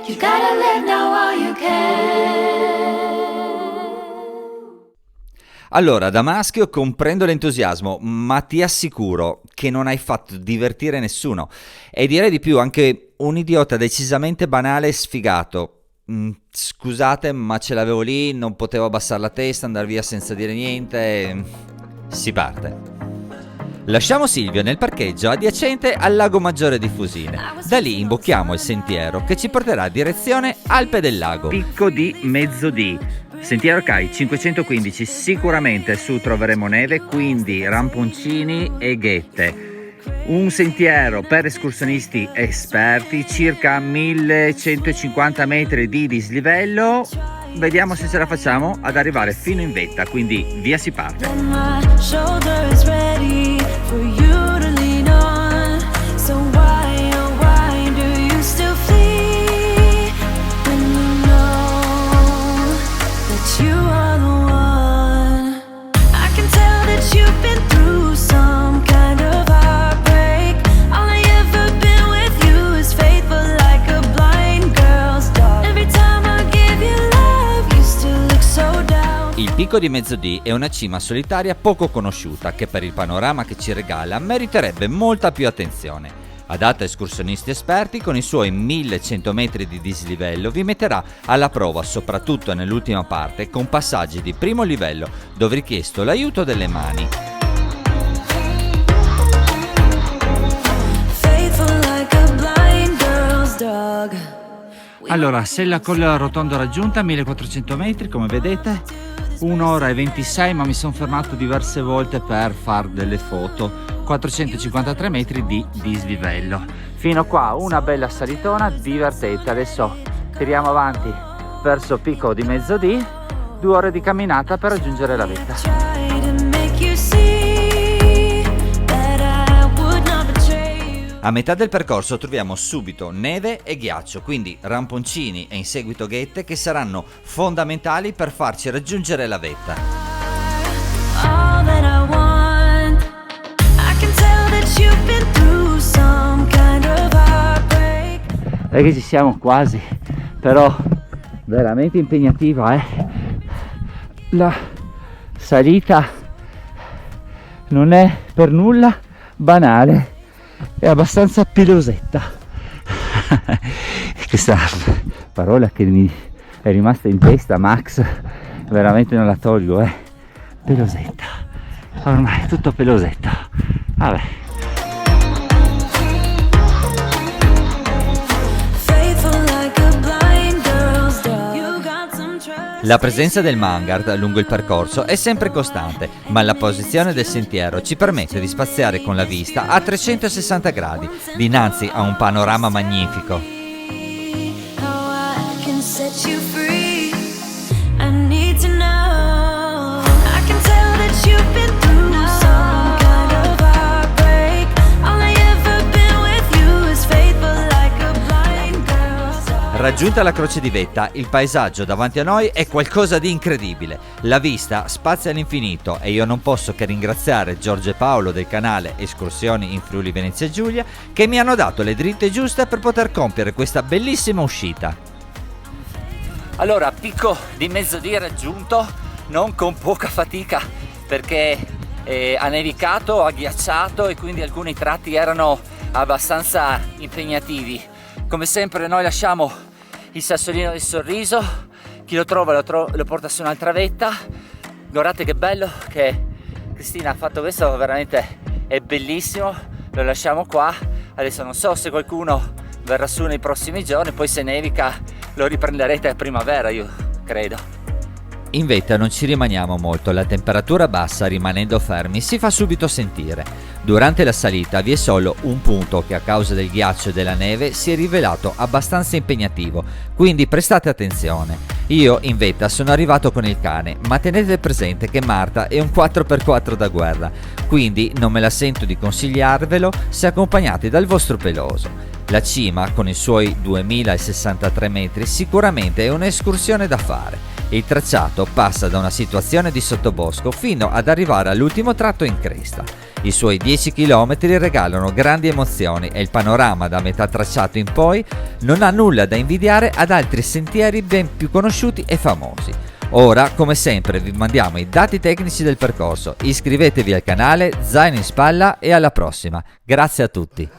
You gotta live now while you can. Allora, da maschio comprendo l'entusiasmo, ma ti assicuro che non hai fatto divertire nessuno. E direi di più, anche un idiota decisamente banale e sfigato. Scusate, ma ce l'avevo lì, non potevo abbassare la testa, andare via senza dire niente. Si parte. Lasciamo Silvio nel parcheggio adiacente al Lago Maggiore di Fusine. Da lì imbocchiamo il sentiero che ci porterà direzione Alpe del Lago. Picco di Mezzodì. Sentiero CAI 515, sicuramente su troveremo neve, quindi ramponcini e ghette. Un sentiero per escursionisti esperti, circa 1150 metri di dislivello. Vediamo se ce la facciamo ad arrivare fino in vetta, quindi via si parte. Il Picco di Mezzodì è una cima solitaria poco conosciuta che per il panorama che ci regala meriterebbe molta più attenzione. Adatta a escursionisti esperti, con i suoi 1100 metri di dislivello vi metterà alla prova soprattutto nell'ultima parte con passaggi di primo livello dove è richiesto l'aiuto delle mani. Allora, Sella Colle Rotondo raggiunta, 1400 metri come vedete, 1 ora e 26, ma mi sono fermato diverse volte per far delle foto. 453 metri di dislivello. Fino qua una bella salitona divertente. Adesso tiriamo avanti verso Picco di Mezzodì, 2 ore di camminata per raggiungere la vetta. A metà del percorso troviamo subito neve e ghiaccio, quindi ramponcini e in seguito ghette che saranno fondamentali per farci raggiungere la vetta. E che ci siamo quasi, però veramente impegnativa, La salita non è per nulla banale. È abbastanza pelosetta. Questa parola che mi è rimasta in testa, Max, veramente non la tolgo, pelosetta. Ormai è tutto pelosetta. Vabbè. La presenza del Mangard lungo il percorso è sempre costante, ma la posizione del sentiero ci permette di spaziare con la vista a 360 gradi, dinanzi a un panorama magnifico. Raggiunta la croce di vetta, il paesaggio davanti a noi è qualcosa di incredibile. La vista spazia all'infinito e io non posso che ringraziare Giorgio e Paolo del canale Escursioni in Friuli Venezia Giulia che mi hanno dato le dritte giuste per poter compiere questa bellissima uscita. Allora, Picco di Mezzodì raggiunto, non con poca fatica perché ha nevicato, ha ghiacciato e quindi alcuni tratti erano abbastanza impegnativi. Come sempre noi lasciamo il sassolino del sorriso, chi lo trova lo porta su un'altra vetta. Guardate che bello che Cristina ha fatto questo, veramente è bellissimo, lo lasciamo qua. Adesso non so se qualcuno verrà su nei prossimi giorni, poi se nevica lo riprenderete a primavera, io credo. In vetta non ci rimaniamo molto, la temperatura bassa rimanendo fermi si fa subito sentire. Durante la salita vi è solo un punto che a causa del ghiaccio e della neve si è rivelato abbastanza impegnativo, quindi prestate attenzione. Io in vetta sono arrivato con il cane, ma tenete presente che Marta è un 4x4 da guerra, quindi non me la sento di consigliarvelo se accompagnati dal vostro peloso. La cima, con i suoi 2063 metri, sicuramente è un'escursione da fare. Il tracciato passa da una situazione di sottobosco fino ad arrivare all'ultimo tratto in cresta. I suoi 10 km regalano grandi emozioni e il panorama da metà tracciato in poi non ha nulla da invidiare ad altri sentieri ben più conosciuti e famosi. Ora, come sempre, vi mandiamo i dati tecnici del percorso, iscrivetevi al canale, zaino in spalla e alla prossima. Grazie a tutti.